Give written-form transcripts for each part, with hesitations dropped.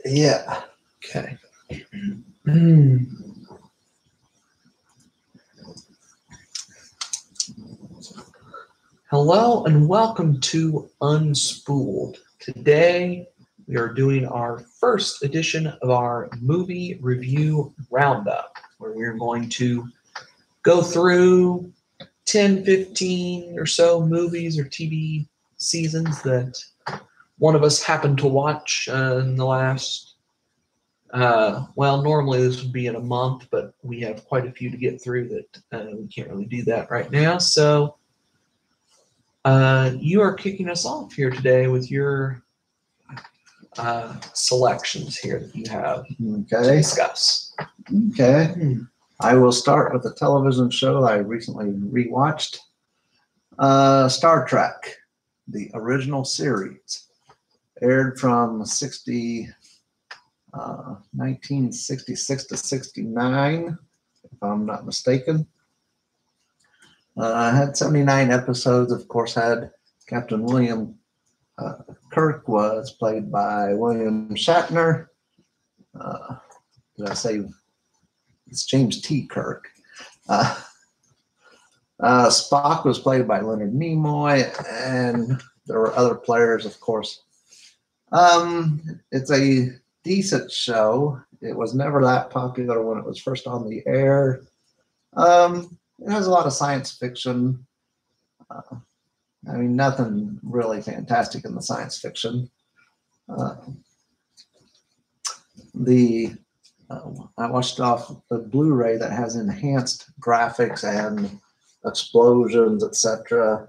Yeah. Okay. Hello and welcome to Unspooled. Today we are doing our first edition of our movie review roundup, where we're going to go through 10, 15 or so movies or TV seasons that one of us happened to watch in the last, well, normally this would be in a month, but we have quite a few to get through that we can't really do that right now. So you are kicking us off here today with your selections here that you have to discuss. Okay. I will start with a television show I recently rewatched. Star Trek, the original series, aired from 1966 to 69, if I'm not mistaken. Had 79 episodes, of course, had Captain William Kirk was played by William Shatner. Did I say it's James T. Kirk? Spock was played by Leonard Nimoy, and there were other players, of course. It's a decent show. It was never that popular when it was first on the air. It has a lot of science fiction. I mean, nothing really fantastic in the science fiction. I watched off the Blu-ray that has enhanced graphics and explosions, etc.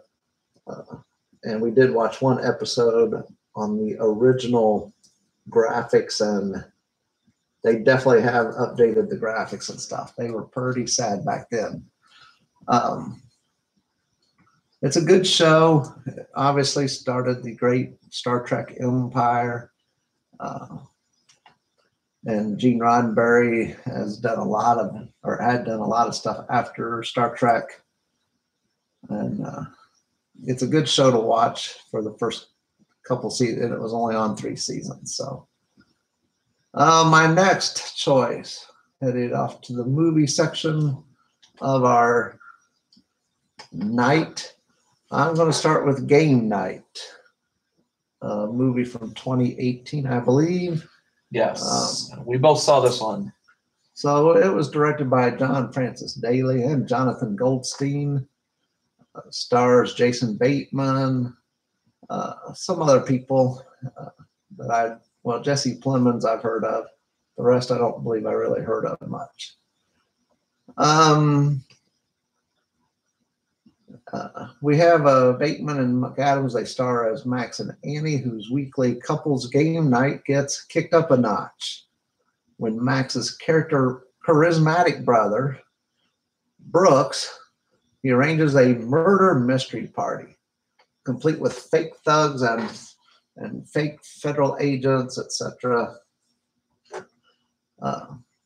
And we did watch one episode on the original graphics, and they definitely have updated the graphics and stuff. They were pretty sad back then. It's a good show. It obviously started the great Star Trek empire. And Gene Roddenberry has done a lot of, or had done a lot of stuff after Star Trek. And it's a good show to watch for the first couple seasons. It was only on 3 seasons. So my next choice, headed off to the movie section of our night. I'm going to start with Game Night, a movie from 2018, I believe. Yes, we both saw this one. So it was directed by John Francis Daley and Jonathan Goldstein. Stars Jason Bateman, some other people Jesse Plemons I've heard of. The rest I don't believe I really heard of much. We have Bateman and McAdams. They star as Max and Annie, whose weekly couples game night gets kicked up a notch when Max's charismatic brother, Brooks, he arranges a murder mystery party, complete with fake thugs and fake federal agents, etc.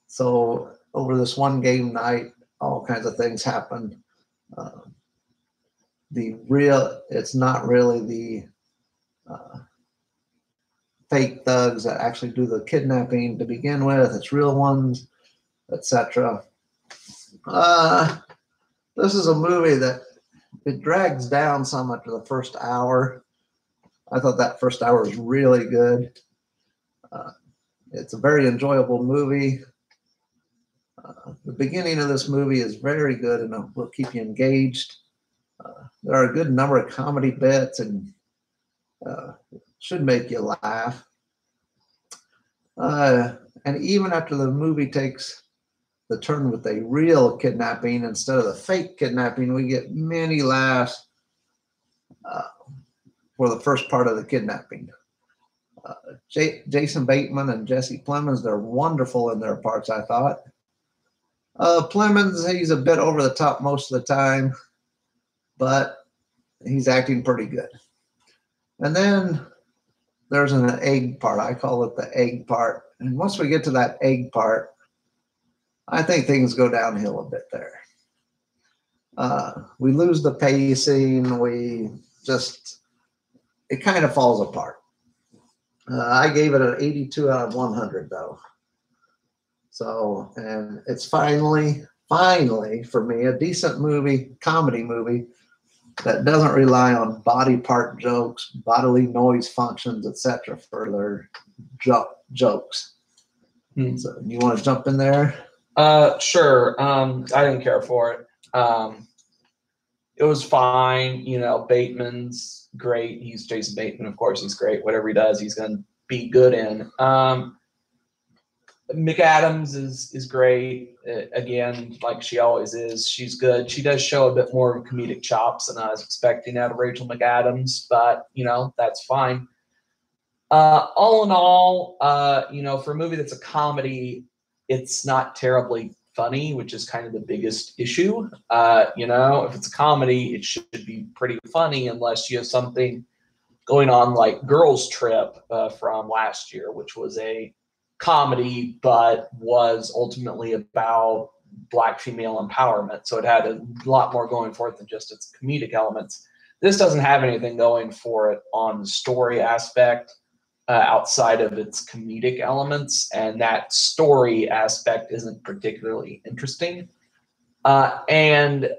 So over this one game night, all kinds of things happen. It's not really the fake thugs that actually do the kidnapping to begin with. It's real ones, etc. This is a movie that it drags down some after the first hour. I thought that first hour was really good. It's a very enjoyable movie. The beginning of this movie is very good and will keep you engaged. There are a good number of comedy bits and should make you laugh. And even after the movie takes the turn with a real kidnapping instead of the fake kidnapping, we get many laughs for the first part of the kidnapping. Jason Bateman and Jesse Plemons, they're wonderful in their parts, I thought. Plemons, he's a bit over the top most of the time, but he's acting pretty good. And then there's an egg part. I call it the egg part. And once we get to that egg part, I think things go downhill a bit there. We lose the pacing. It kind of falls apart. I gave it an 82 out of 100 though. So, and it's finally for me, a decent movie, comedy movie that doesn't rely on body part jokes, bodily noise functions, etc. for their jokes. So you want to jump in there? Sure. I didn't care for it. It was fine. You know, Bateman's great. He's Jason Bateman, of course. He's great. Whatever he does, he's going to be good in. McAdams is great. Again, like she always is. She's good. She does show a bit more of comedic chops than I was expecting out of Rachel McAdams, but, you know, that's fine. All in all, you know, for a movie that's a comedy, it's not terribly funny, which is kind of the biggest issue. You know, if it's a comedy, it should be pretty funny unless you have something going on like Girls Trip from last year, which was a comedy but was ultimately about Black female empowerment. So it had a lot more going for it than just its comedic elements. This doesn't have anything going for it on the story aspect outside of its comedic elements, and that story aspect isn't particularly interesting. And,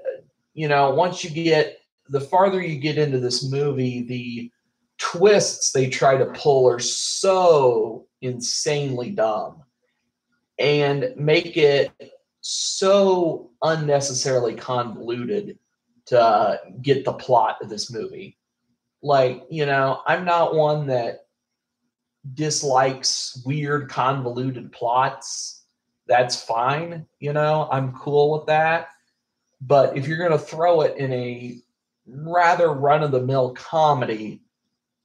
you know, once you get, the farther you get into this movie, the twists they try to pull are so insanely dumb and make it so unnecessarily convoluted to get the plot of this movie. Like, you know, I'm not one that dislikes weird convoluted plots. That's fine, you know, I'm cool with that. But if you're going to throw it in a rather run-of-the-mill comedy,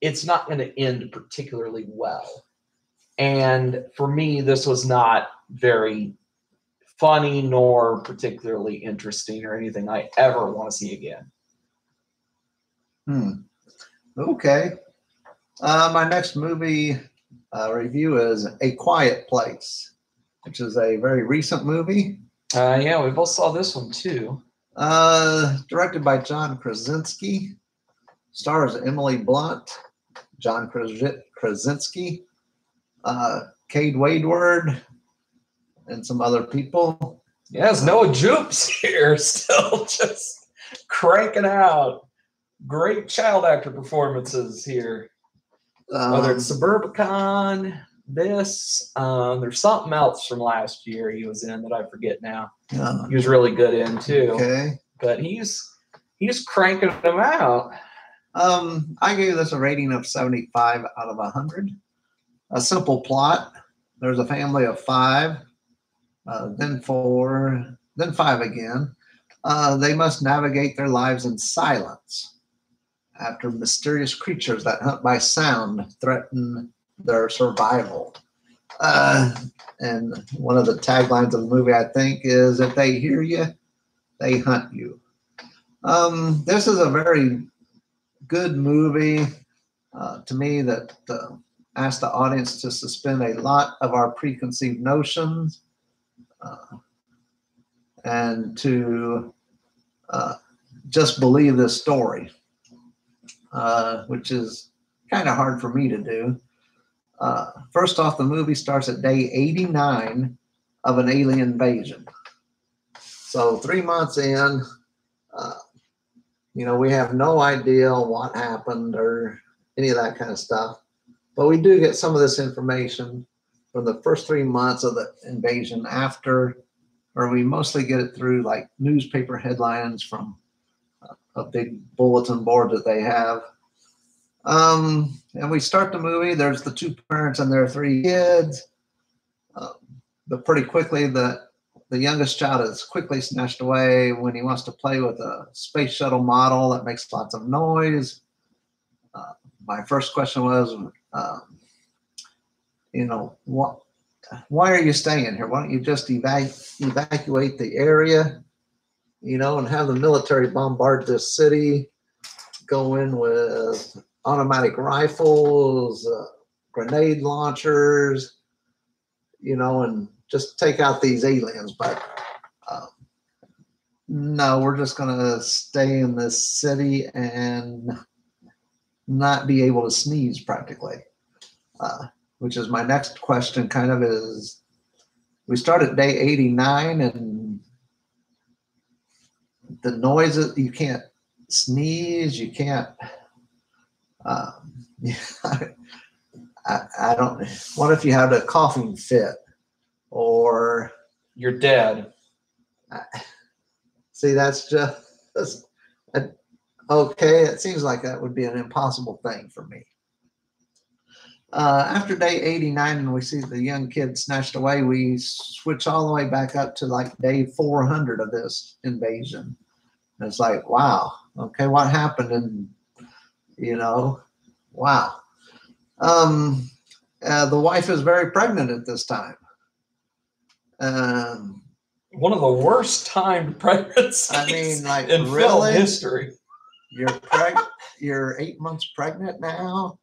it's not going to end particularly well. And for me, this was not very funny nor particularly interesting or anything I ever want to see again. Okay. My next movie review is A Quiet Place, which is a very recent movie. Yeah, we both saw this one too. Directed by John Krasinski. Stars Emily Blunt, John Krasinski, Cade Wadeward, and some other people. Yes, Noah Jupe's here, still just cranking out great child actor performances here. Whether it's Suburbicon, this, there's something else from last year he was in that I forget now. He was really good in too. Okay. But he's cranking them out. I gave this a rating of 75 out of 100. A simple plot. There's a family of 5, then 4, then 5 again. They must navigate their lives in silence after mysterious creatures that hunt by sound threaten their survival. And one of the taglines of the movie, I think, is if they hear you, they hunt you. This is a very good movie to me that asks the audience to suspend a lot of our preconceived notions and to just believe this story, which is kind of hard for me to do. First off, the movie starts at day 89 of an alien invasion. So 3 months in, you know, we have no idea what happened or any of that kind of stuff. But we do get some of this information from the first 3 months of the invasion after, or we mostly get it through like newspaper headlines from a big bulletin board that they have. And we start the movie, there's the 2 parents and their 3 kids. But pretty quickly, the youngest child is quickly snatched away when he wants to play with a space shuttle model that makes lots of noise. My first question was, you know, why are you staying here? Why don't you just evacuate the area, you know, and have the military bombard this city, go in with automatic rifles, grenade launchers, you know, and just take out these aliens. But no, we're just going to stay in this city and not be able to sneeze practically. which is my next question. Kind of is, we start at day 89, and the noises, you can't sneeze, you can't. I don't. What if you had a coughing fit, or you're dead? See, that's just okay. It seems like that would be an impossible thing for me. After day 89, and we see the young kid snatched away, we switch all the way back up to like day 400 of this invasion. And it's like, wow, okay, what happened? And, wow. The wife is very pregnant at this time. One of the worst timed pregnancies in film history. You're 8 months pregnant now,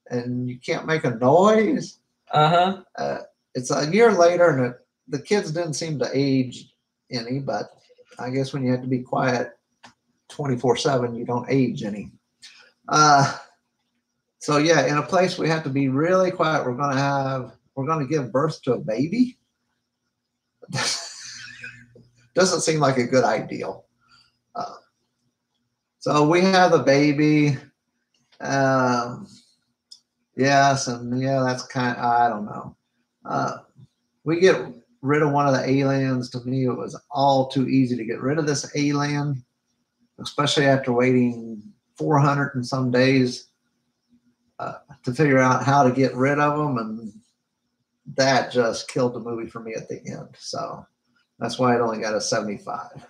and you can't make a noise. It's a year later, and the kids didn't seem to age any, but I guess when you have to be quiet 24/7, you don't age any. So yeah, in a place we have to be really quiet. We're going to give birth to a baby. Doesn't seem like a good ideal. So we have the baby. Yes, and yeah, that's I don't know. We get rid of one of the aliens. To me, it was all too easy to get rid of this alien, especially after waiting 400 and some days to figure out how to get rid of them, and that just killed the movie for me at the end. So that's why it only got a 75.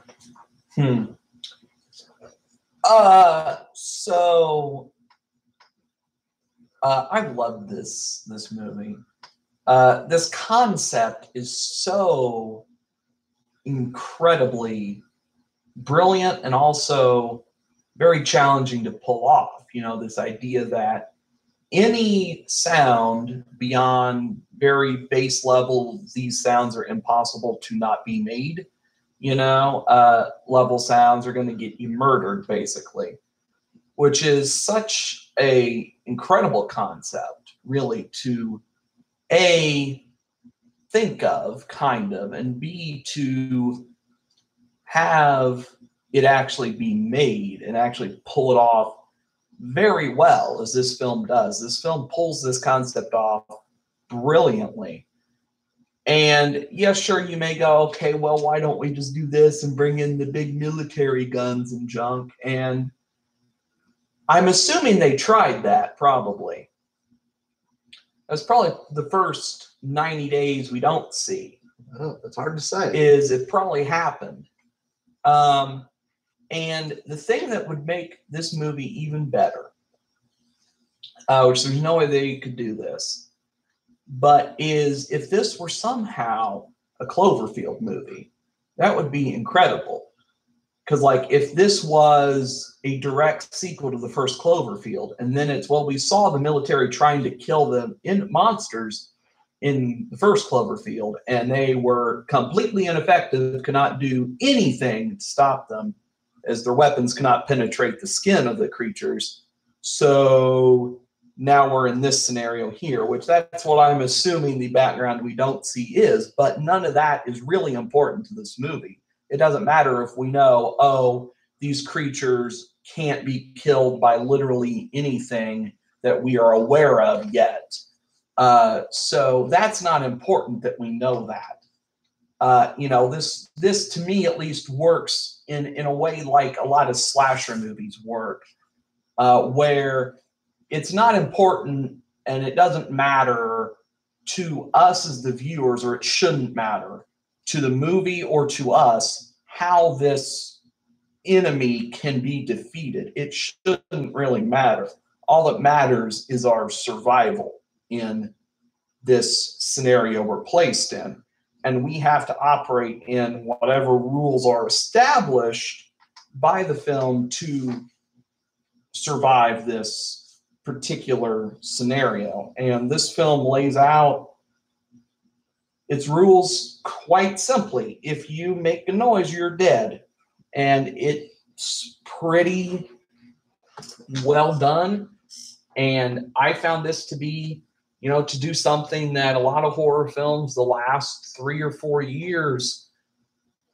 I love this movie. This concept is so incredibly brilliant and also very challenging to pull off. This idea that any sound beyond very base level, these sounds are impossible to not be made. Level sounds are going to get you murdered, basically, which is such a incredible concept, really, to A, think of, kind of, and B, to have it actually be made and actually pull it off very well, as this film does. This film pulls this concept off brilliantly. And yes, sure, you may go, okay, well, why don't we just do this and bring in the big military guns and junk? And I'm assuming they tried that, probably. That's probably the first 90 days we don't see. Oh, it's hard to say. It probably happened. And the thing that would make this movie even better, which there's no way they could do this, but is if this were somehow a Cloverfield movie, that would be incredible. Because, if this was a direct sequel to the first Cloverfield, and then we saw the military trying to kill the monsters in the first Cloverfield, and they were completely ineffective, could not do anything to stop them, as their weapons cannot penetrate the skin of the creatures. So now we're in this scenario here, which that's what I'm assuming the background we don't see is, but none of that is really important to this movie. It doesn't matter if we know, these creatures can't be killed by literally anything that we are aware of yet. So that's not important that we know that. This to me at least works in a way like a lot of slasher movies work, where it's not important and it doesn't matter to us as the viewers, or it shouldn't matter to the movie or to us how this enemy can be defeated. It shouldn't really matter. All that matters is our survival in this scenario we're placed in. And we have to operate in whatever rules are established by the film to survive this particular scenario. And this film lays out its rules quite simply. If you make a noise, you're dead. And it's pretty well done. And I found this to be you know, to do something that a lot of horror films the last 3 or 4 years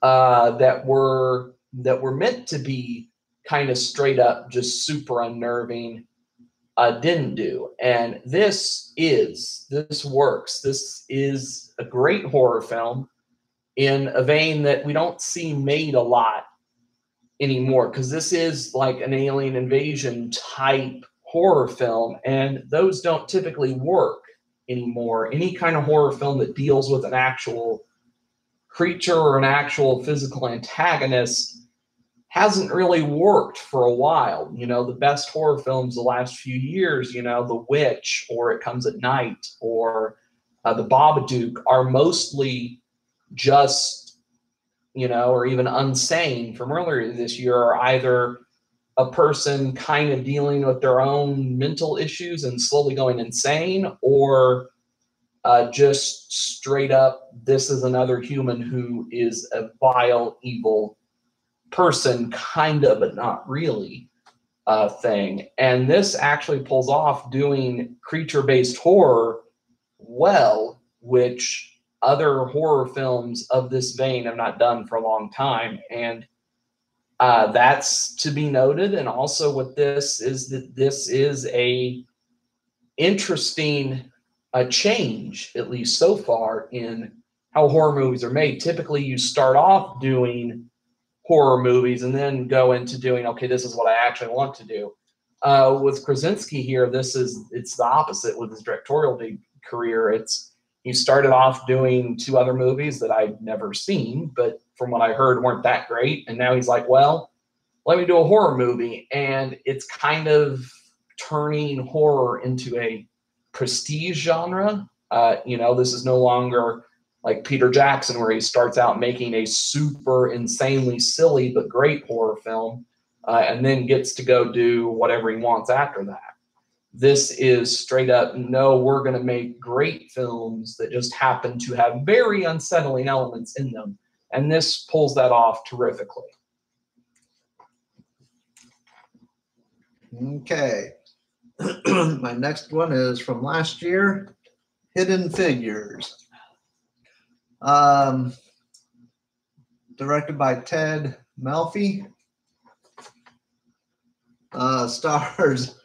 that were meant to be kind of straight up just super unnerving didn't do. And this works. This is a great horror film in a vein that we don't see made a lot anymore, because this is like an alien invasion type horror film, and those don't typically work anymore. Any kind of horror film that deals with an actual creature or an actual physical antagonist hasn't really worked for a while. You know, the best horror films the last few years, you know, The Witch or It Comes at Night or The Babadook, are mostly just, you know, or even Unsane from earlier this year, are either a person kind of dealing with their own mental issues and slowly going insane, or just straight up, this is another human who is a vile, evil person, kind of, but not really thing. And this actually pulls off doing creature-based horror well, which other horror films of this vein have not done for a long time. And that's to be noted. And also with this is that this is a interesting change, at least so far, in how horror movies are made. Typically, you start off doing horror movies and then go into doing, okay, this is what I actually want to do. With Krasinski here, it's the opposite with his directorial career. He started off doing 2 other movies that I'd never seen, but from what I heard weren't that great. And now he's like, well, let me do a horror movie. And it's kind of turning horror into a prestige genre. You know, this is no longer like Peter Jackson, where he starts out making a super insanely silly but great horror film, and then gets to go do whatever he wants after that. This is straight up, no, we're going to make great films that just happen to have very unsettling elements in them. And this pulls that off terrifically. Okay. My next one is from last year, Hidden Figures. Directed by Ted Melfi. Stars,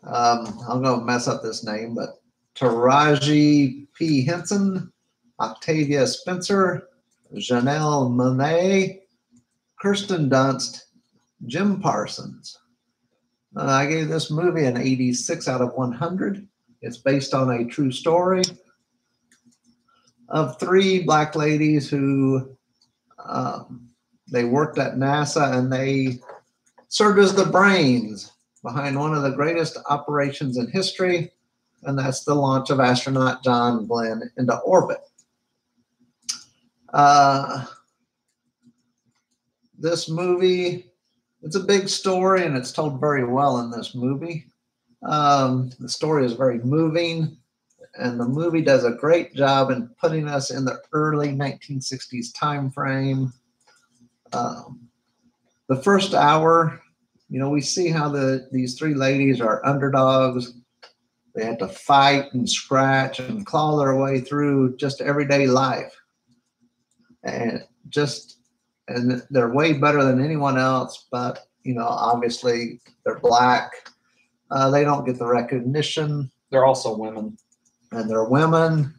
I'm going to mess up this name, but Taraji P. Henson, Octavia Spencer, Janelle Monáe, Kirsten Dunst, Jim Parsons. I gave this movie an 86 out of 100. It's based on a true story of 3 black ladies who they worked at NASA, and they served as the brains behind one of the greatest operations in history, and that's the launch of astronaut John Glenn into orbit. This movie, it's a big story, and it's told very well in this movie. The story is very moving, and the movie does a great job in putting us in the early 1960s time frame. The first hour, you know, we see how these 3 ladies are underdogs. They have to fight and scratch and claw their way through just everyday life. And they're way better than anyone else, but, you know, obviously they're black. They don't get the recognition. They're also women. And they're women.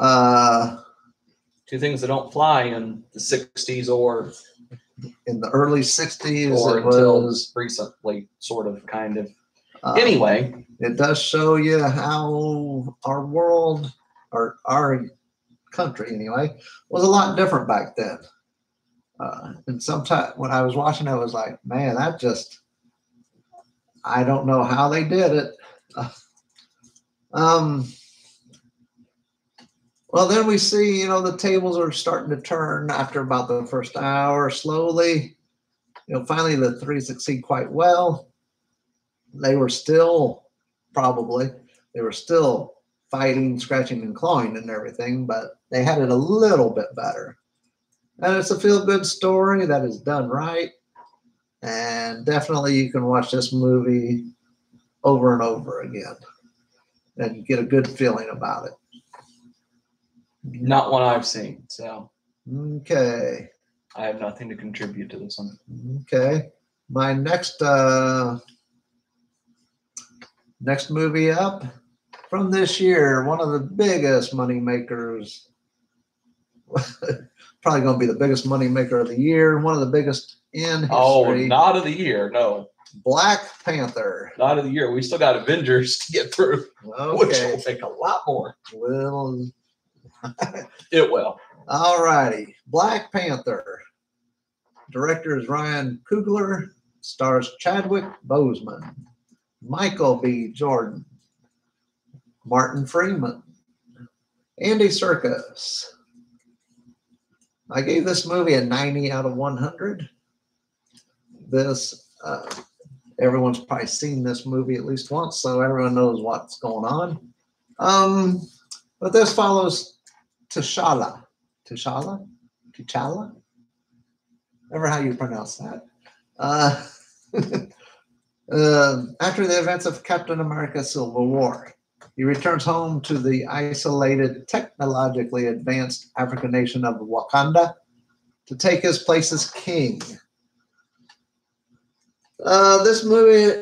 2 things that don't fly in the 60s or in the early 60s. Or until recently, sort of, kind of. Anyway. It does show you how our world, or our country anyway, was a lot different back then. And sometimes when I was watching it, I was like, man, I don't know how they did it. Well, then we see, you know, the tables are starting to turn after about the first hour, slowly. You know, finally the 3 succeed quite well. They were still fighting, scratching, and clawing and everything, but they had it a little bit better. And it's a feel-good story that is done right. And definitely you can watch this movie over and over again. and you get a good feeling about it. Not one I've seen, so Okay. I have nothing to contribute to this one. Okay. My next movie up from this year, one of the biggest money makers, probably going to be the biggest money maker of the year, one of the biggest in history. Oh, not of the year, no. Black Panther. Not of the year. We still got Avengers to get through, which will take a lot more. Well, it will. All righty. Black Panther. Director is Ryan Coogler. Stars Chadwick Boseman, Michael B. Jordan, Martin Freeman, Andy Serkis. I gave this movie a 90 out of 100. This, everyone's probably seen this movie at least once, so everyone knows what's going on. But this follows T'Challa. Ever how you pronounce that? After the events of Captain America Civil War, he returns home to the isolated, technologically advanced African nation of Wakanda to take his place as king. This movie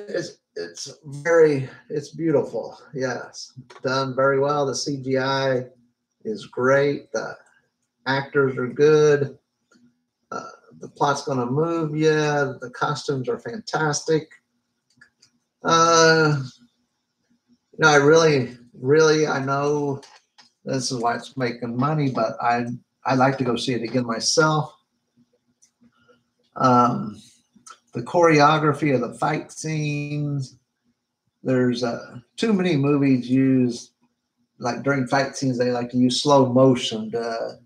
it's beautiful. Yes, done very well. The CGI is great. The actors are good. The plot's going to move you. The costumes are fantastic. I know this is why it's making money, but I like to go see it again myself. The choreography of the fight scenes. There's too many movies use, like during fight scenes, they like to use slow motion to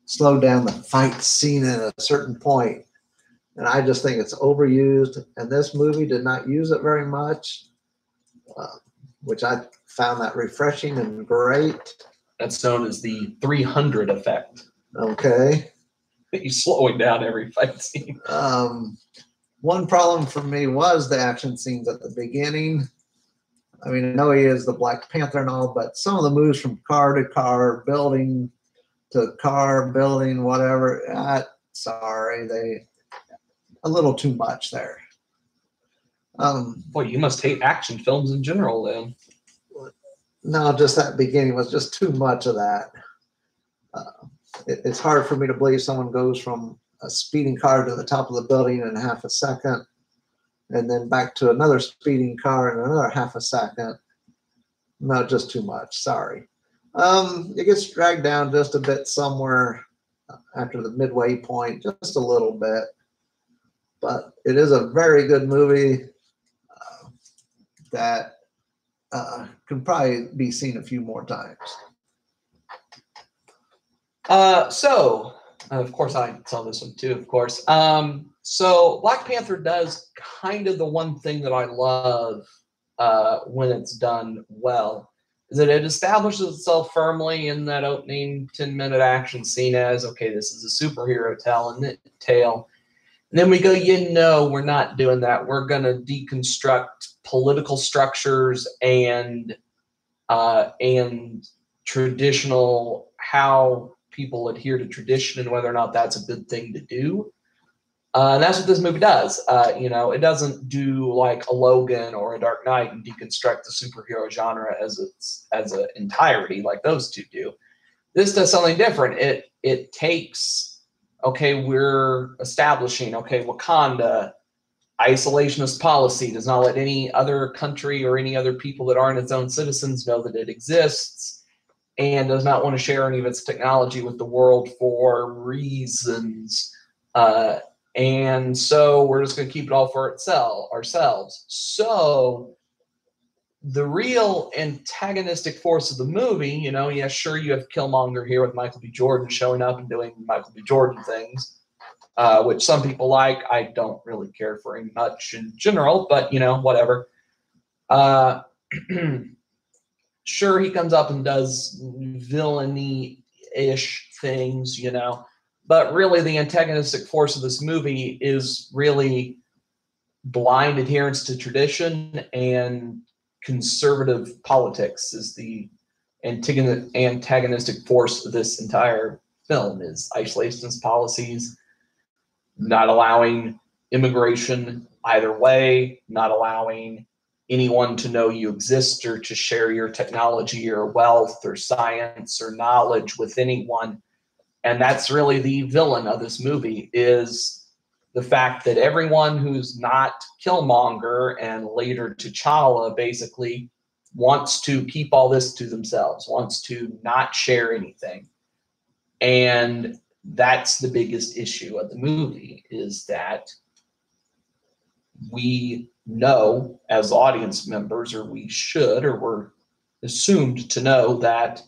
slow down the fight scene at a certain point. And I just think it's overused. And this movie did not use it very much, which I found that refreshing and great. That's known as the 300 effect. Okay. You're slowing down every fight scene. One problem for me was the action scenes at the beginning. I mean, I know he is the Black Panther and all, but some of the moves from car to car, building to car, building, whatever, they a little too much there. Boy, you must hate action films in general then. No, just that beginning was just too much of that. It's hard for me to believe someone goes from a speeding car to the top of the building in half a second and then back to another speeding car in another half a second. No, just too much. Sorry. It gets dragged down just a bit somewhere after the midway point, just a little bit. But it is a very good movie that can probably be seen a few more times. Of course, I saw this one too, of course. So Black Panther does kind of the one thing that I love when it's done well, is that it establishes itself firmly in that opening 10-minute action scene as, okay, this is a superhero tale. And then we go, we're not doing that. We're going to deconstruct political structures and traditional, how people adhere to tradition and whether or not that's a good thing to do. And that's what this movie does. It doesn't do like a Logan or a Dark Knight and deconstruct the superhero genre as an entirety like those two do. This does something different. It takes, okay, we're establishing, okay, Wakanda, isolationist policy, does not let any other country or any other people that aren't its own citizens know that it exists, and does not want to share any of its technology with the world for reasons. And so we're just going to keep it all for ourselves. So the real antagonistic force of the movie, sure, you have Killmonger here with Michael B. Jordan showing up and doing Michael B. Jordan things, which some people like. I don't really care for him much in general, but, whatever. Sure, he comes up and does villainy-ish things, but really the antagonistic force of this movie is really blind adherence to tradition and conservative politics is the antagonistic force of this entire film, is isolationist policies, not allowing immigration either way, not allowing anyone to know you exist or to share your technology or wealth or science or knowledge with anyone. And that's really the villain of this movie, is the fact that everyone who's not Killmonger and later T'Challa basically wants to keep all this to themselves, wants to not share anything. And that's the biggest issue of the movie, is that we know as audience members, or we should, or we're assumed to know, that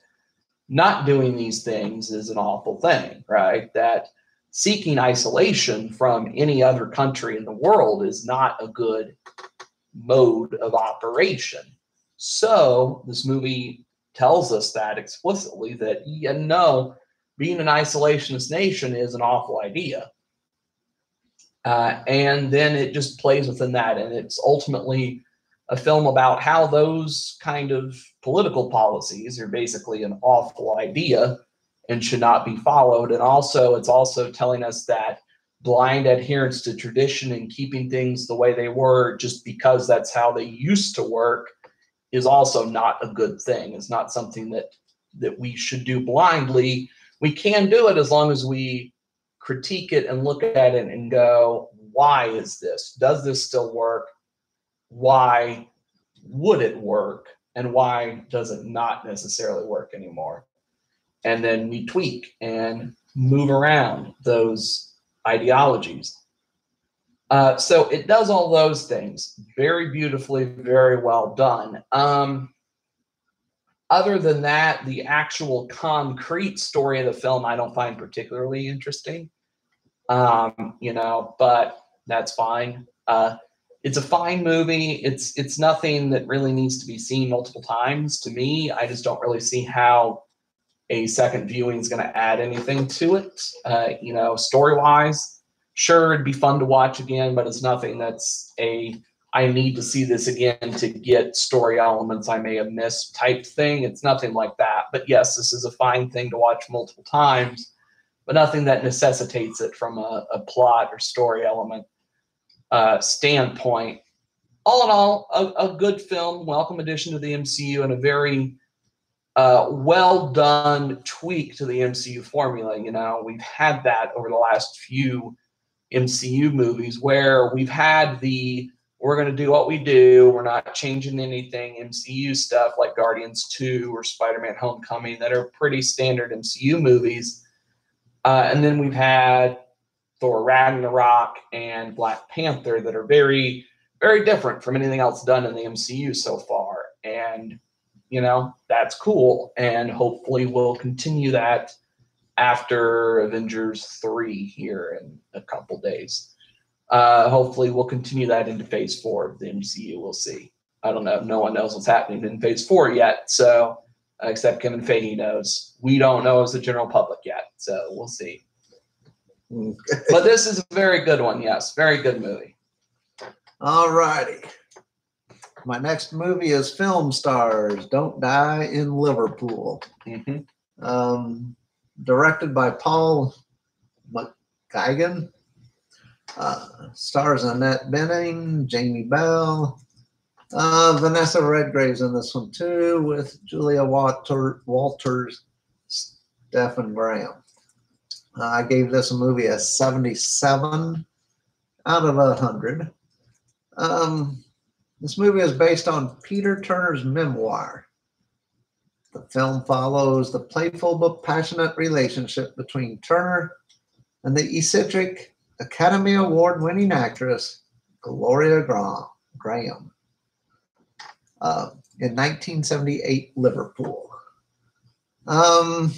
not doing these things is an awful thing, right? That seeking isolation from any other country in the world is not a good mode of operation. So this movie tells us that explicitly, that, being an isolationist nation is an awful idea. And then it just plays within that. And it's ultimately a film about how those kind of political policies are basically an awful idea and should not be followed. And also, it's also telling us that blind adherence to tradition and keeping things the way they were just because that's how they used to work is also not a good thing. It's not something that we should do blindly. We can do it as long as we critique it and look at it and go, why is this? Does this still work? Why would it work? And why does it not necessarily work anymore? And then we tweak and move around those ideologies. So it does all those things very beautifully, very well done. Other than that, the actual concrete story of the film I don't find particularly interesting. But that's fine. It's a fine movie. It's nothing that really needs to be seen multiple times. To me, I just don't really see how a second viewing is going to add anything to it. Story-wise, sure, it'd be fun to watch again, but it's nothing that's I need to see this again to get story elements I may have missed type thing. It's nothing like that. But yes, this is a fine thing to watch multiple times, but nothing that necessitates it from a plot or story element standpoint. All in all, a good film, welcome addition to the MCU, and a very well done tweak to the MCU formula. We've had that over the last few MCU movies where we've had we're going to do what we do, we're not changing anything MCU stuff like Guardians 2 or Spider-Man Homecoming that are pretty standard MCU movies. And then we've had Thor Ragnarok and Black Panther that are very, very different from anything else done in the MCU so far. And, that's cool. And hopefully we'll continue that after Avengers 3 here in a couple days. Hopefully we'll continue that into phase 4 of the MCU. We'll see. I don't know. No one knows what's happening in phase 4 yet. So except Kevin Feige knows. We don't know as the general public yet. So we'll see. Okay. But this is a very good one. Yes. Very good movie. All righty. My next movie is Film Stars Don't Die in Liverpool. Mm-hmm. Directed by Paul McGuigan. Stars Annette Bening, Jamie Bell, Vanessa Redgrave's in this one too, with Julia Walters, Stephen Graham. I gave this movie a 77 out of 100. This movie is based on Peter Turner's memoir. The film follows the playful but passionate relationship between Turner and the eccentric Academy Award-winning actress Gloria Graham in 1978 Liverpool. To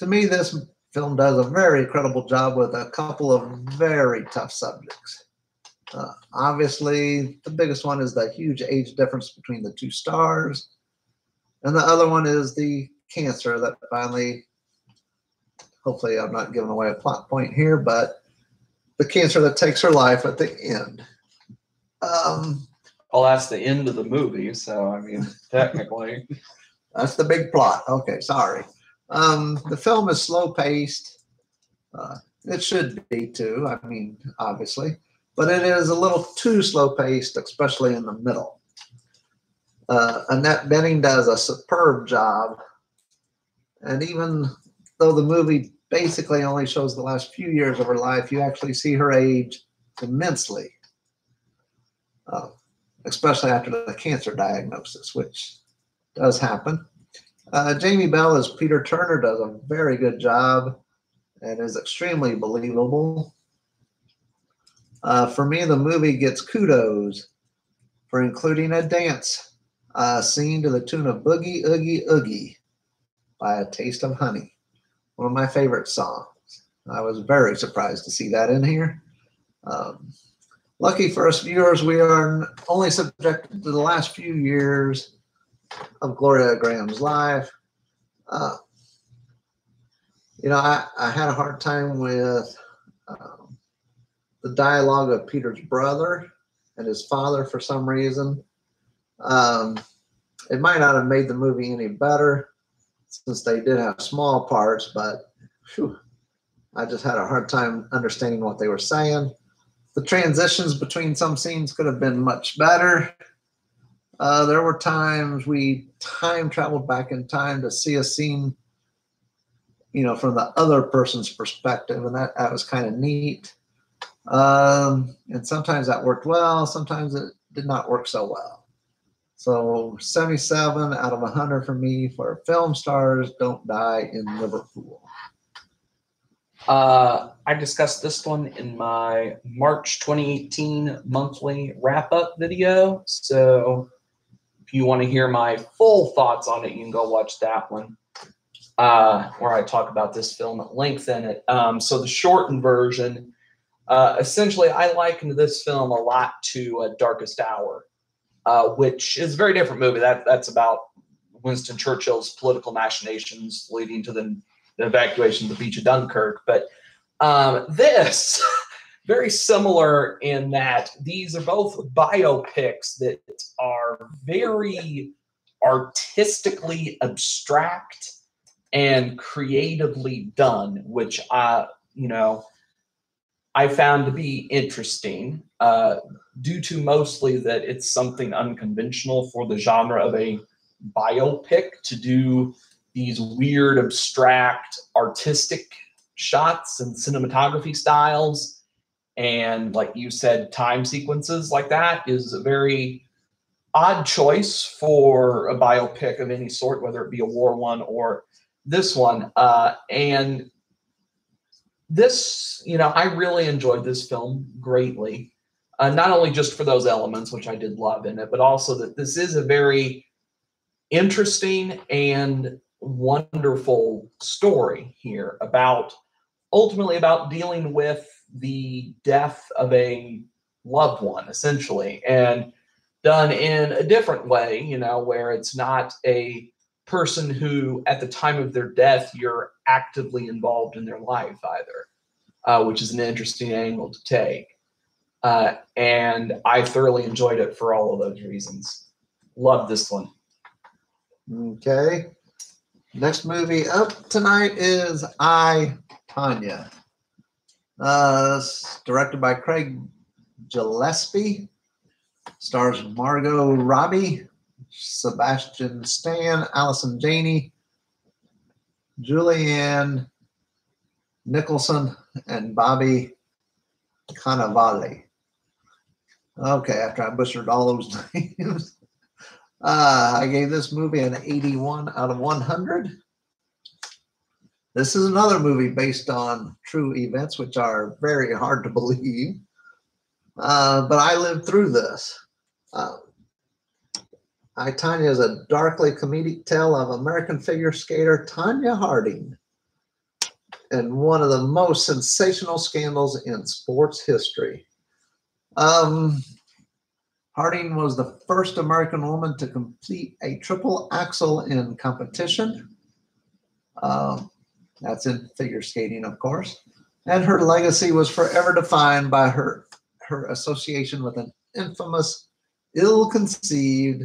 me, this film does a very credible job with a couple of very tough subjects. Obviously, the biggest one is the huge age difference between the two stars, and the other one is the cancer that finally, hopefully I'm not giving away a plot point here, but the cancer that takes her life at the end. Well, that's the end of the movie, so I mean, technically. That's the big plot. Okay, sorry. The film is slow paced. It should be too. I mean, obviously, but it is a little too slow paced, especially in the middle. Annette Bening does a superb job, and even though the movie basically only shows the last few years of her life, you actually see her age immensely, especially after the cancer diagnosis, which does happen. Jamie Bell as Peter Turner does a very good job and is extremely believable. For me, the movie gets kudos for including a dance scene to the tune of Boogie Oogie Oogie by A Taste of Honey, one of my favorite songs. I was very surprised to see that in here. Lucky for us viewers, we are only subjected to the last few years of Gloria Graham's life. I had a hard time with the dialogue of Peter's brother and his father for some reason. It might not have made the movie any better since they did have small parts, but I just had a hard time understanding what they were saying. The transitions between some scenes could have been much better. There were times we time traveled back in time to see a scene, from the other person's perspective, and that was kind of neat. And sometimes that worked well, sometimes it did not work so well. So 77 out of 100 for me for Film Stars Don't Die in Liverpool. I discussed this one in my March 2018 monthly wrap-up video. So if you want to hear my full thoughts on it, you can go watch that one, where I talk about this film at length in it. So the shortened version, essentially, I likened this film a lot to Darkest Hour, which is a very different movie. That's about Winston Churchill's political machinations leading to the evacuation of the beach of Dunkirk. But this, very similar in that these are both biopics that are very artistically abstract and creatively done, which I found to be interesting, due to mostly that it's something unconventional for the genre of a biopic to do these weird, abstract, artistic shots and cinematography styles. And like you said, time sequences like that is a very odd choice for a biopic of any sort, whether it be a war one or this one. And this, I really enjoyed this film greatly. Not only just for those elements, which I did love in it, but also that this is a very interesting and wonderful story here ultimately about dealing with the death of a loved one, essentially, and done in a different way, where it's not a person who at the time of their death you're actively involved in their life either, which is an interesting angle to take. And I thoroughly enjoyed it for all of those reasons. Love this one. Okay. Next movie up tonight is I, Tanya. Directed by Craig Gillespie. Stars Margot Robbie, Sebastian Stan, Allison Janney, Julianne Nicholson, and Bobby Cannavale. Okay, after I butchered all those names. I gave this movie an 81 out of 100. This is another movie based on true events, which are very hard to believe. But I lived through this. I, Tanya is a darkly comedic tale of American figure skater Tanya Harding and one of the most sensational scandals in sports history. Harding was the first American woman to complete a triple axel in competition. That's in figure skating, of course. And her legacy was forever defined by her association with an infamous ill-conceived,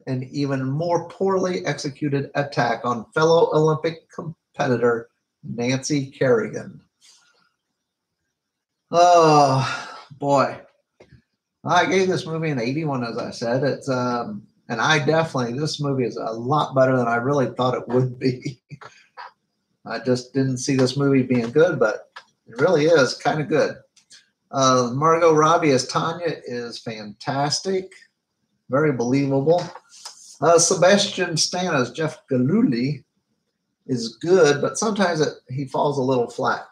and even more poorly executed attack on fellow Olympic competitor Nancy Kerrigan. Oh, boy. I gave this movie an 81, as I said. It's and this movie is a lot better than I really thought it would be. I just didn't see this movie being good, but it really is kind of good. Margot Robbie as Tanya is fantastic, very believable. Sebastian Stan as Jeff Galooly is good, but sometimes he falls a little flat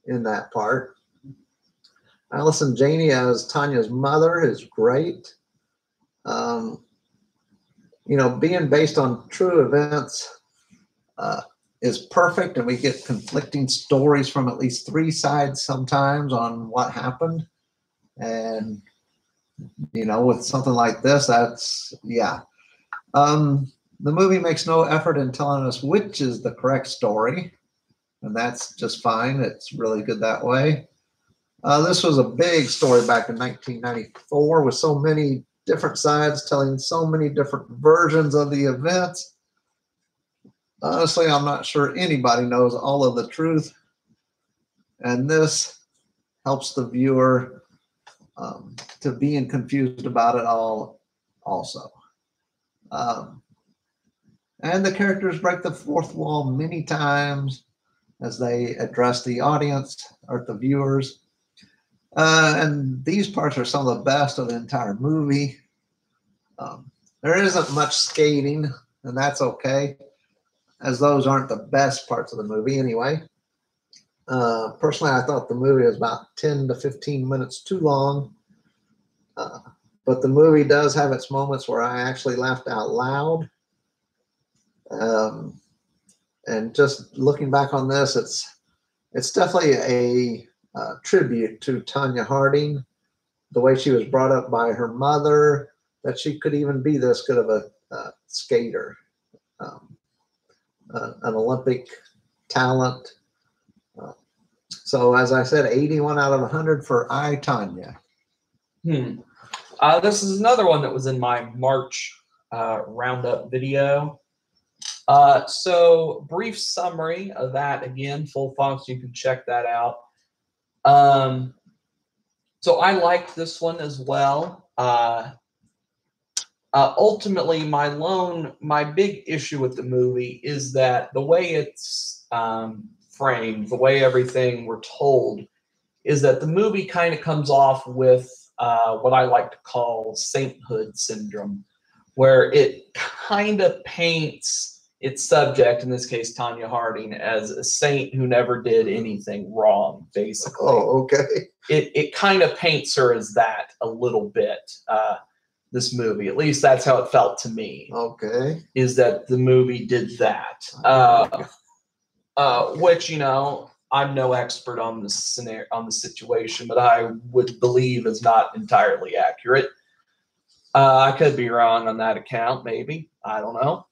in that part. Allison Janney as Tanya's mother is great. Being based on true events is perfect, and we get conflicting stories from at least 3 sides sometimes on what happened. And, with something like this, the movie makes no effort in telling us which is the correct story, and that's just fine. It's really good that way. This was a big story back in 1994 with so many different sides telling so many different versions of the events. Honestly, I'm not sure anybody knows all of the truth, and this helps the viewer to being confused about it all also. And the characters break the fourth wall many times as they address the audience or the viewers. And these parts are some of the best of the entire movie. There isn't much skating, and that's okay, as those aren't the best parts of the movie anyway. Personally, I thought the movie was about 10 to 15 minutes too long. But the movie does have its moments where I actually laughed out loud. And just looking back on this, it's definitely a tribute to Tanya Harding, the way she was brought up by her mother, that she could even be this good of a skater, an Olympic talent. So as I said, 81 out of 100 for I, Tanya. This is another one that was in my March roundup video. So brief summary of that, again, full fonts, you can check that out. So I liked this one as well. Ultimately, my big issue with the movie is that the way it's framed, the way everything we're told, is that the movie kind of comes off with what I like to call sainthood syndrome, where it kind of paints its subject, in this case Tanya Harding, as a saint who never did anything wrong, basically. Oh, okay. It kind of paints her as that a little bit, this movie. At least that's how it felt to me. Okay. Is that the movie did that. Which, I'm no expert on the scenario, on the situation, but I would believe is not entirely accurate. I could be wrong on that account, maybe. I don't know.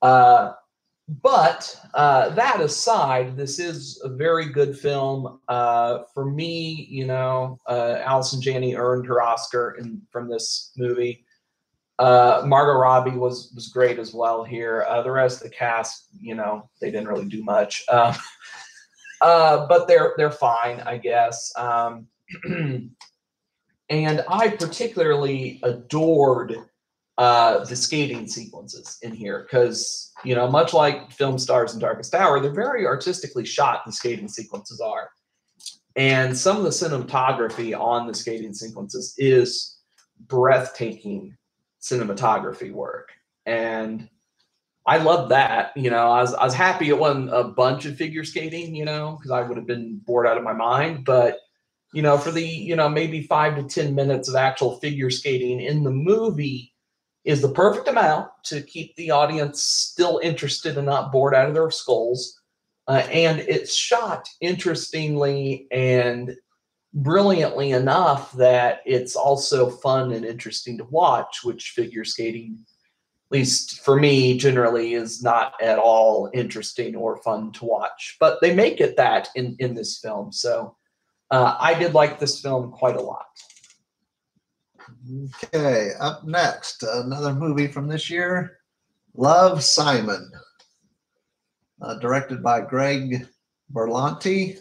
But that aside, this is a very good film. For me, Allison Janney earned her Oscar from this movie. Margot Robbie was great as well here. The rest of the cast, they didn't really do much. But they're fine, I guess. And I particularly adored the skating sequences in here because, much like Film Stars and Darkest Hour, they're very artistically shot, the skating sequences are. And some of the cinematography on the skating sequences is breathtaking cinematography work. And I love that. I was happy it wasn't a bunch of figure skating, because I would have been bored out of my mind. But, for the, maybe 5 to 10 minutes of actual figure skating in the movie is the perfect amount to keep the audience still interested and not bored out of their skulls. And it's shot interestingly and brilliantly enough that it's also fun and interesting to watch, which figure skating, at least for me, generally is not at all interesting or fun to watch. But they make it that in this film. So I did like this film quite a lot. Okay, up next, another movie from this year, Love, Simon, directed by Greg Berlanti.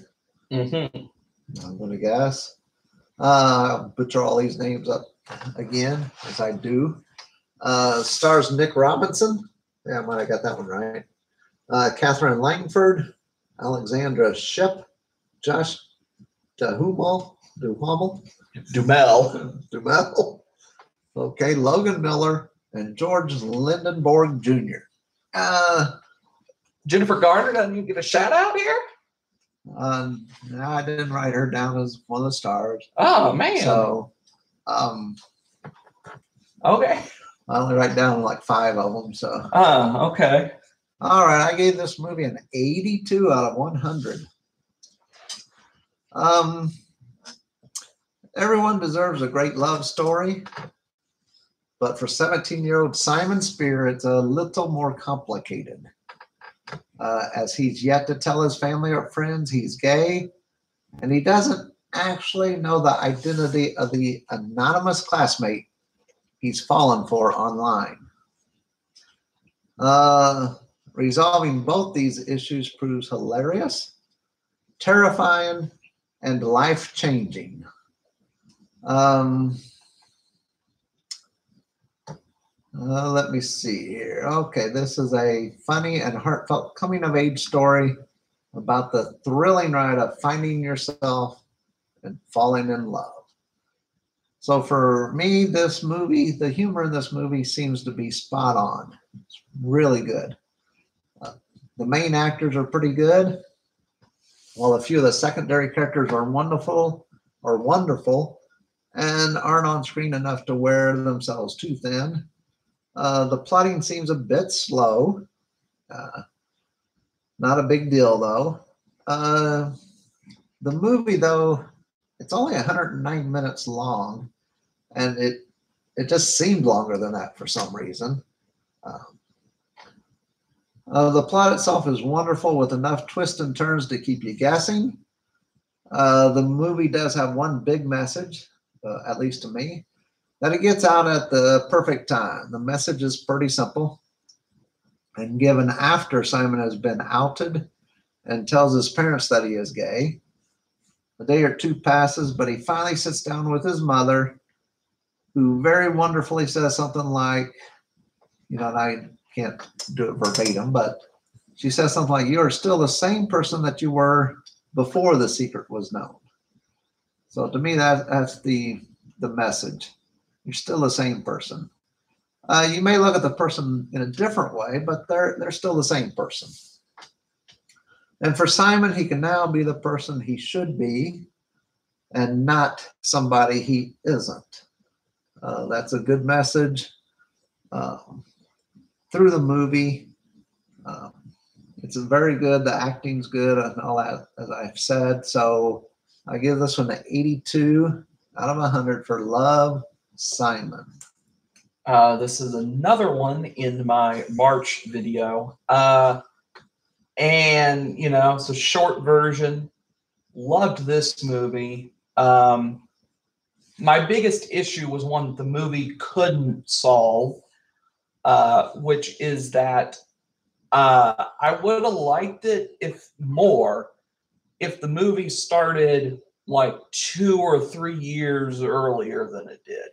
I'm going to guess. Butcher all these names up again, as I do. Stars Nick Robinson. Yeah, I might have got that one right. Catherine Langford, Alexandra Shipp, Josh Duhamel. Okay, Logan Miller and George Lindenborg Jr. Jennifer Garner doesn't even get a shout out here. No, I didn't write her down as one of the stars. Oh man! So, okay. I only write down like 5 of them. So, okay. All right, I gave this movie an 82 out of 100. Everyone deserves a great love story, but for 17-year-old Simon Spear, it's a little more complicated. As he's yet to tell his family or friends he's gay, and he doesn't actually know the identity of the anonymous classmate he's fallen for online. Resolving both these issues proves hilarious, terrifying, and life-changing. Let me see here. Okay, this is a funny and heartfelt coming-of-age story about the thrilling ride of finding yourself and falling in love. So for me, this movie, the humor in this movie seems to be spot on. It's really good. The main actors are pretty good, while a few of the secondary characters are wonderful and aren't on screen enough to wear themselves too thin. The plotting seems a bit slow. Not a big deal, though. The movie, though, it's only 109 minutes long, and it just seemed longer than that for some reason. The plot itself is wonderful with enough twists and turns to keep you guessing. The movie does have one big message, at least to me, that it gets out at the perfect time. The message is pretty simple and given after Simon has been outed and tells his parents that he is gay. A day or two passes, but he finally sits down with his mother, who very wonderfully says something like, and I can't do it verbatim, but she says something like, "You are still the same person that you were before the secret was known." So to me, that's the message. You're still the same person. You may look at the person in a different way, but they're still the same person. And for Simon, he can now be the person he should be and not somebody he isn't. That's a good message through the movie. It's very good. The acting's good and all that, as I've said. So I give this one an 82 out of 100 for Love, Simon. This is another one in my March video. And, it's a short version. Loved this movie. My biggest issue was one that the movie couldn't solve, which is that I would have liked it if the movie started like 2 or 3 years earlier than it did.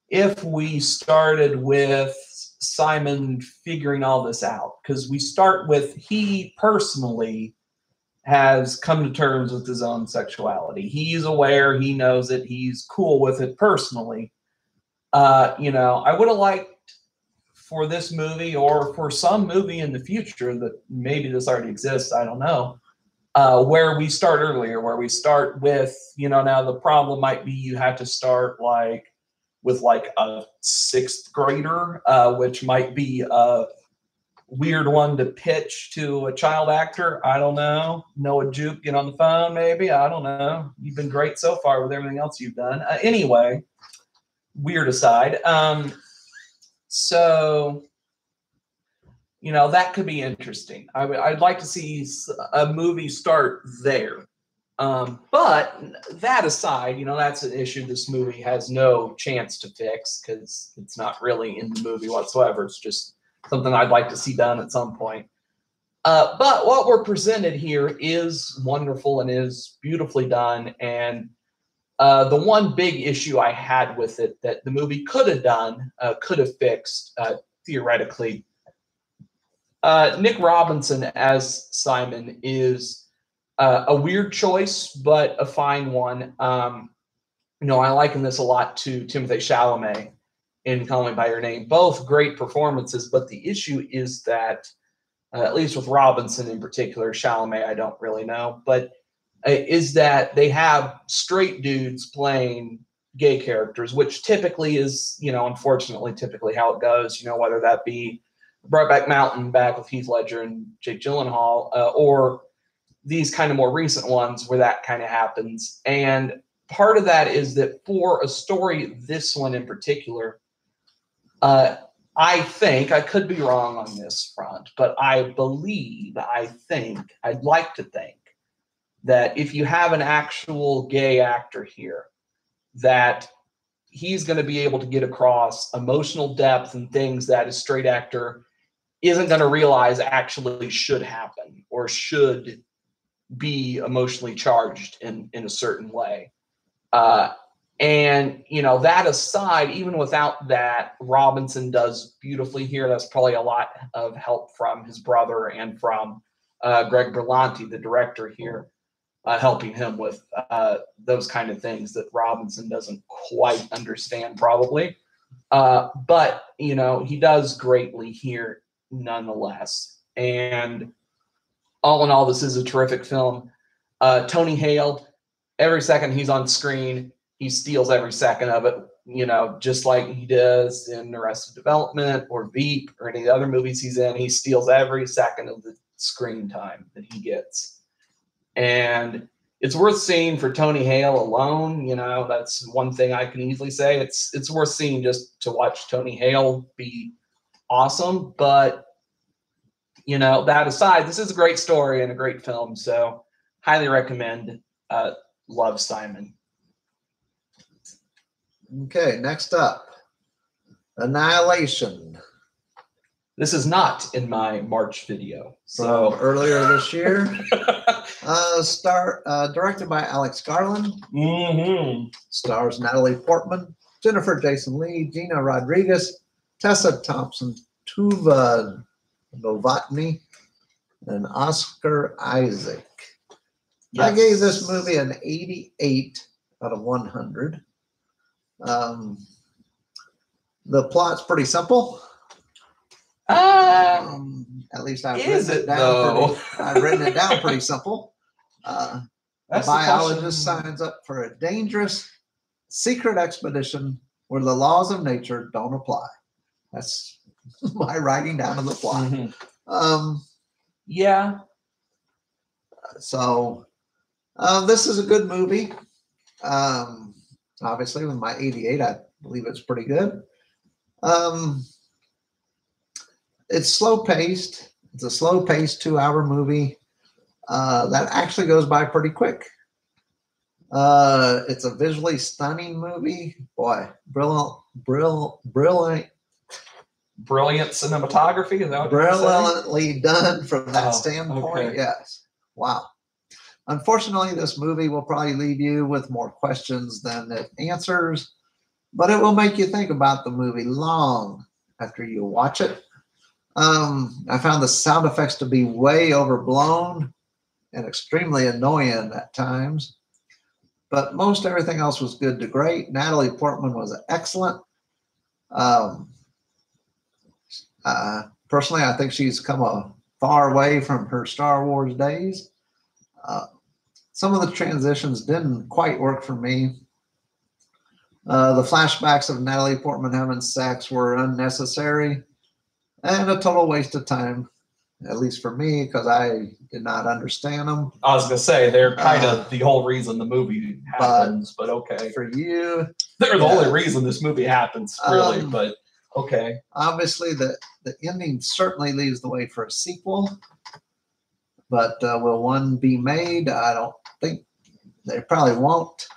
If we started with Simon figuring all this out, because we start with he personally has come to terms with his own sexuality. He's aware, he knows it, he's cool with it personally. I would have liked for this movie or for some movie in the future that maybe this already exists, I don't know, where we start earlier, where we start with, now the problem might be you have to start with a 6th grader, which might be a weird one to pitch to a child actor. I don't know. Noah Jupe, get on the phone, maybe. I don't know. You've been great so far with everything else you've done. Anyway, weird aside. So, that could be interesting. I'd like to see a movie start there. But that aside, that's an issue this movie has no chance to fix because it's not really in the movie whatsoever. It's just something I'd like to see done at some point. But what we're presented here is wonderful and is beautifully done. And the one big issue I had with it that the movie could have done, could have fixed, theoretically, Nick Robinson as Simon is a weird choice, but a fine one. I liken this a lot to Timothée Chalamet in Call Me by Your Name. Both great performances, but the issue is that, at least with Robinson in particular, Chalamet I don't really know, but is that they have straight dudes playing gay characters, which typically is, unfortunately, typically how it goes, whether that be Brokeback Mountain back with Heath Ledger and Jake Gyllenhaal, or these kind of more recent ones where that kind of happens. And part of that is that for a story, this one in particular, I think, I could be wrong on this front, but I'd like to think that if you have an actual gay actor here, that he's going to be able to get across emotional depth and things that a straight actor isn't going to realize actually should happen or should be emotionally charged in a certain way. And, that aside, even without that, Robinson does beautifully here. That's probably a lot of help from his brother and from Greg Berlanti, the director here, helping him with those kind of things that Robinson doesn't quite understand probably. But, he does greatly here nonetheless. And all in all, this is a terrific film. Tony Hale, every second he's on screen, he steals every second of it, just like he does in Arrested Development or Veep or any of the other movies he's in. He steals every second of the screen time that he gets. And it's worth seeing for Tony Hale alone. That's one thing I can easily say. It's worth seeing just to watch Tony Hale be awesome. But, that aside, this is a great story and a great film. So highly recommend Love, Simon. Okay, next up, Annihilation. This is not in my March video. So earlier this year, directed by Alex Garland. Mm-hmm. Stars Natalie Portman, Jennifer Jason Leigh, Gina Rodriguez, Tessa Thompson, Tuva Novotny, and Oscar Isaac. Yes. I gave this movie an 88 out of 100. The plot's pretty simple. At least I've written it down pretty simple. A biologist signs up for a dangerous secret expedition where the laws of nature don't apply. That's my writing down of the plot. Mm-hmm. Yeah. So this is a good movie. Obviously, with my 88, I believe it's pretty good. It's slow-paced. It's a slow-paced 2-hour movie that actually goes by pretty quick. It's a visually stunning movie. Boy, brilliant cinematography. Is that what brilliantly done from that standpoint. Okay. Yes. Wow. Unfortunately, this movie will probably leave you with more questions than it answers, but it will make you think about the movie long after you watch it. I found the sound effects to be way overblown and extremely annoying at times, but most everything else was good to great. Natalie Portman was excellent. Personally, I think she's come a far way from her Star Wars days. Some of the transitions didn't quite work for me. The flashbacks of Natalie Portman having sex were unnecessary and a total waste of time, at least for me, because I did not understand them. I was going to say, they're kind of the whole reason the movie happens, but okay. For you. They're the only reason this movie happens, really, but okay. Obviously, the ending certainly leaves the way for a sequel, but will one be made? I don't think They probably won't.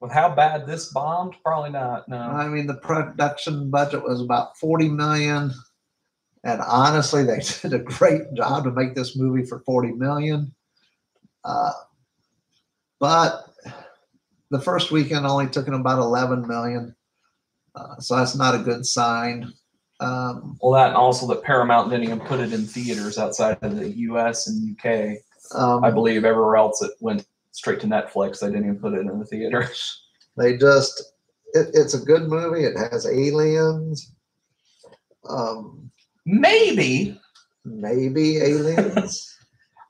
With how bad this bombed, probably not. No. I mean, the production budget was about 40 million, and honestly, they did a great job to make this movie for 40 million. But the first weekend only took in about 11 million, so that's not a good sign. Well, that and also that Paramount didn't even put it in theaters outside of the U.S. and UK. I believe everywhere else it went straight to Netflix. They didn't even put it in the theaters. They just, it's a good movie. It has aliens. Maybe aliens.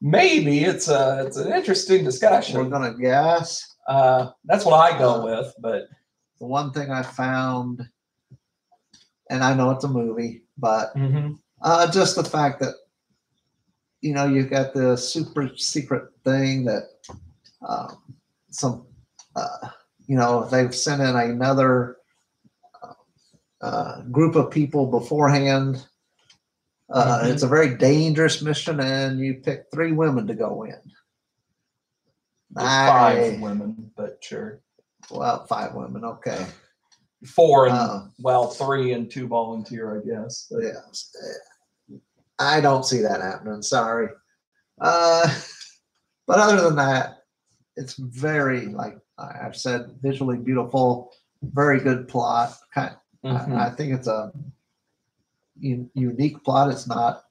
Maybe it's an interesting discussion. We're gonna guess. That's what I go with. But the one thing I found, and I know it's a movie, but just the fact that you've got the super secret thing that they've sent in another group of people beforehand. It's a very dangerous mission, and you pick 3 women to go in. 5 women, but sure. Well, 5 women, okay. 4 and 3 and 2 volunteer, I guess. But. Yes, I don't see that happening. Sorry, but other than that, it's very, like I've said, visually beautiful, very good plot. I think it's a unique plot. It's not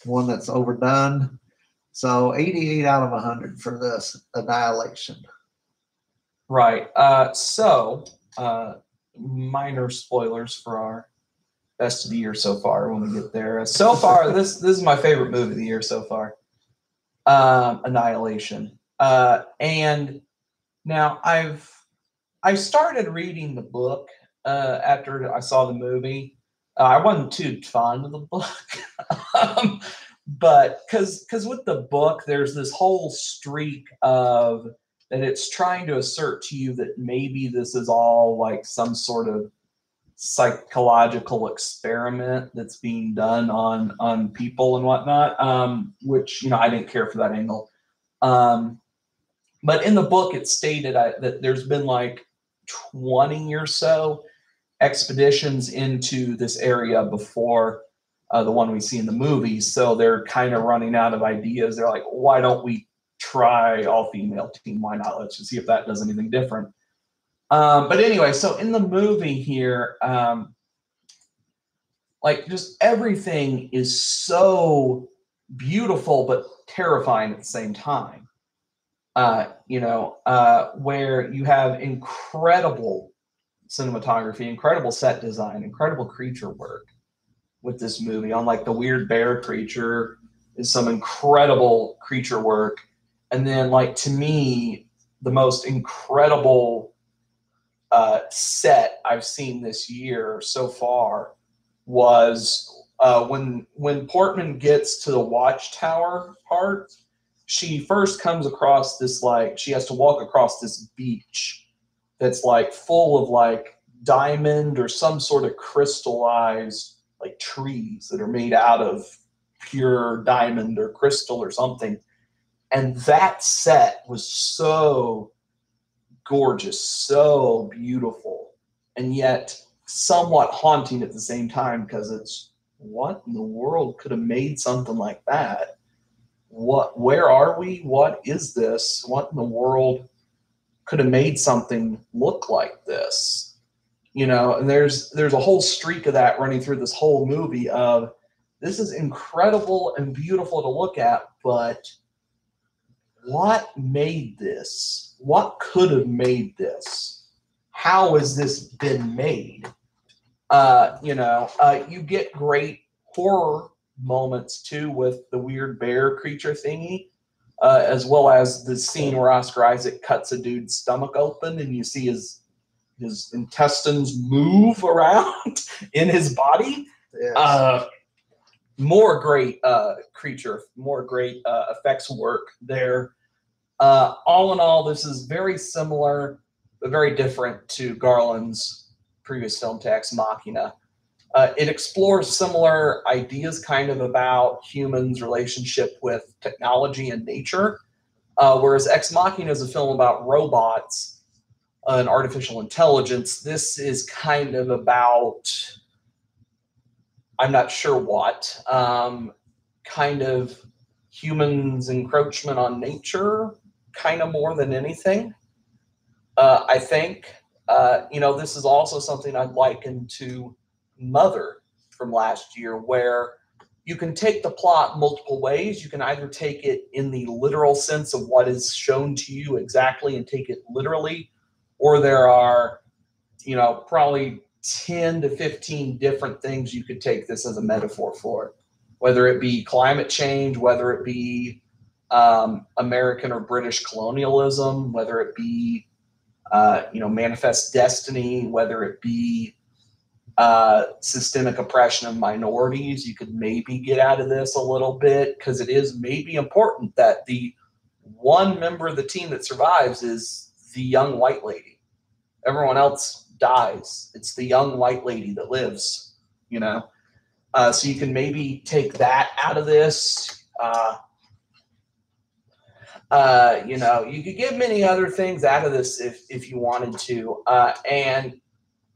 one that's overdone. So 88 out of 100 for this Annihilation. Right. So minor spoilers for our best of the year so far when we get there. So far, this is my favorite movie of the year so far. Annihilation. And now I started reading the book after I saw the movie. I wasn't too fond of the book. But because with the book, there's this whole streak of that it's trying to assert to you that maybe this is all like some sort of psychological experiment that's being done on people and whatnot, which, I didn't care for that angle. But in the book, it stated that there's been like 20 or so expeditions into this area before the one we see in the movie. So they're kind of running out of ideas. They're like, why don't we try all-female team? Why not? Let's just see if that does anything different. But anyway, so in the movie here, like just everything is so beautiful but terrifying at the same time. Where you have incredible cinematography, incredible set design, incredible creature work with this movie. On like the weird bear creature is some incredible creature work. And then, like, to me, the most incredible set I've seen this year so far was when Portman gets to the watchtower part. She first comes across this, like, she has to walk across this beach that's like full of like diamond or some sort of crystallized like trees that are made out of pure diamond or crystal or something. And that set was so gorgeous, so beautiful, and yet somewhat haunting at the same time, because it's, what in the world could have made something like that? Where are we? What is this? What in the world could have made something look like this? And there's a whole streak of that running through this whole movie of, this is incredible and beautiful to look at, but what made this? What could have made this? How has this been made? You get great horror moments too with the weird bear creature thingy, as well as the scene where Oscar Isaac cuts a dude's stomach open and you see his intestines move around in his body. Yes. More great creature, more great effects work there. All in all, this is very similar, but very different to Garland's previous film, Ex Machina. It explores similar ideas kind of about humans' relationship with technology and nature, Whereas Ex Machina is a film about robots and artificial intelligence. This is kind of about, I'm not sure what, kind of humans' encroachment on nature, kind of more than anything. I think, this is also something I'd liken to Mother from last year, where you can take the plot multiple ways. You can either take it in the literal sense of what is shown to you exactly and take it literally, or there are, probably 10 to 15 different things you could take this as a metaphor for, whether it be climate change, whether it be American or British colonialism, whether it be, manifest destiny, whether it be systemic oppression of minorities. You could maybe get out of this a little bit, because it is maybe important that the one member of the team that survives is the young white lady. Everyone else dies. It's the young white lady that lives, so you can maybe take that out of this. You could get many other things out of this if you wanted to. And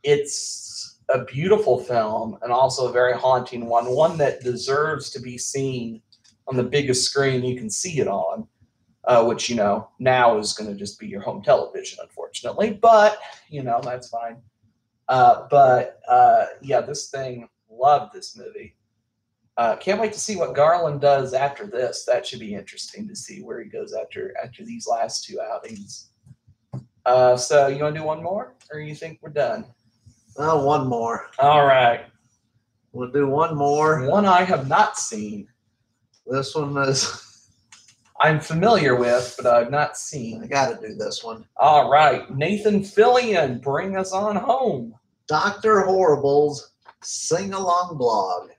it's a beautiful film, and also a very haunting one that deserves to be seen on the biggest screen you can see it on, which, now is going to just be your home television, unfortunately. But, that's fine. This thing, loved this movie. Can't wait to see what Garland does after this. That should be interesting to see where he goes after these last two outings. So you want to do one more, or you think we're done? One more. All right. We'll do one more. One I have not seen. This one is I'm familiar with, but I've not seen. I got to do this one. All right. Nathan Fillion, bring us on home. Dr. Horrible's Sing-Along Blog.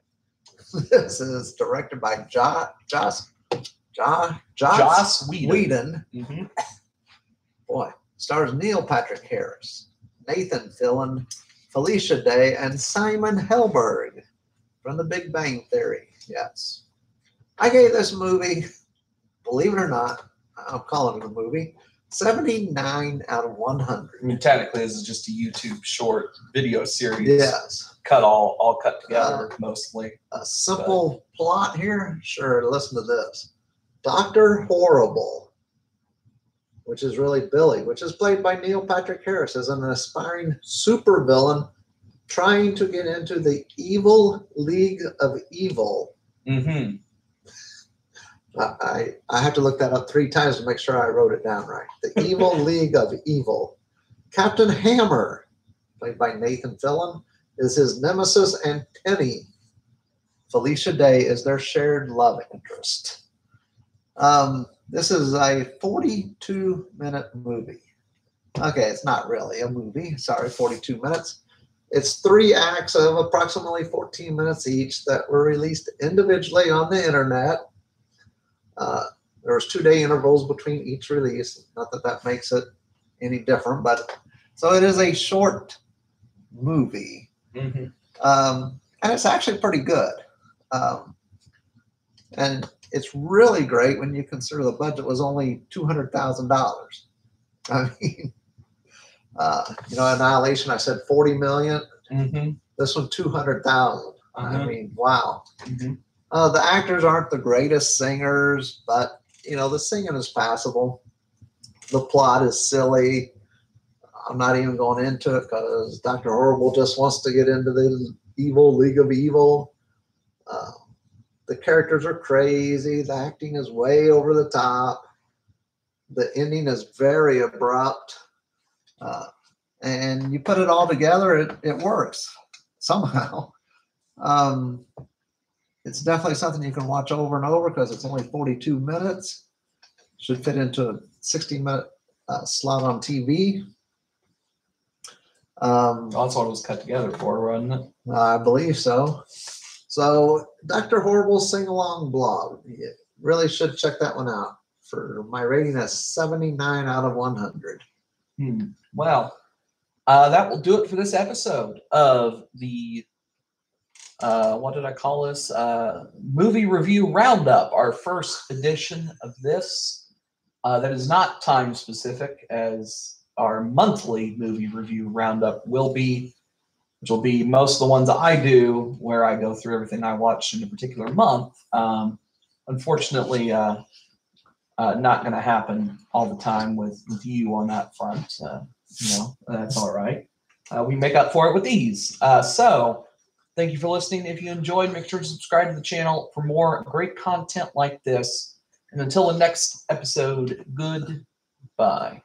This is directed by Joss Whedon. Mm-hmm. Boy, stars Neil Patrick Harris, Nathan Fillion, Felicia Day, and Simon Helberg from The Big Bang Theory. Yes. I gave this movie, believe it or not, I'm calling it a movie, 79 out of 100. I mean, technically, this is just a YouTube short video series. Yes. All cut together, mostly. A simple plot here? Sure, listen to this. Dr. Horrible, which is really Billy, which is played by Neil Patrick Harris, is an aspiring supervillain trying to get into the Evil League of Evil. Mm-hmm. I have to look that up 3 times to make sure I wrote it down right. The Evil League of Evil. Captain Hammer, played by Nathan Fillion, is his nemesis and Penny. Felicia Day is their shared love interest. This is a 42-minute movie. Okay, it's not really a movie. Sorry, 42 minutes. It's 3 acts of approximately 14 minutes each that were released individually on the internet. There was 2-day intervals between each release. Not that that makes it any different, but so it is a short movie. Mm-hmm. And it's actually pretty good. And it's really great when you consider the budget was only $200,000. I mean, Annihilation, I said 40 million. Mm-hmm. This one, 200,000. Mm-hmm. I mean, wow. Mm-hmm. The actors aren't the greatest singers, but the singing is passable. The plot is silly. I'm not even going into it because Dr. Horrible just wants to get into the Evil League of Evil. The characters are crazy. The acting is way over the top. The ending is very abrupt. And you put it all together, it works somehow. It's definitely something you can watch over and over because it's only 42 minutes. Should fit into a 60-minute slot on TV. That's what it was cut together for, wasn't it? I believe so. So, Dr. Horrible's Sing-Along Blog. You really should check that one out. For my rating is 79 out of 100. Well, that will do it for this episode of the what did I call this? Movie review roundup, our first edition of this. that is not time specific, as our monthly movie review roundup will be, which will be most of the ones I do, where I go through everything I watched in a particular month. Unfortunately, not going to happen all the time with you on that front. That's all right. We make up for it with these. So thank you for listening. If you enjoyed, make sure to subscribe to the channel for more great content like this. And until the next episode, goodbye.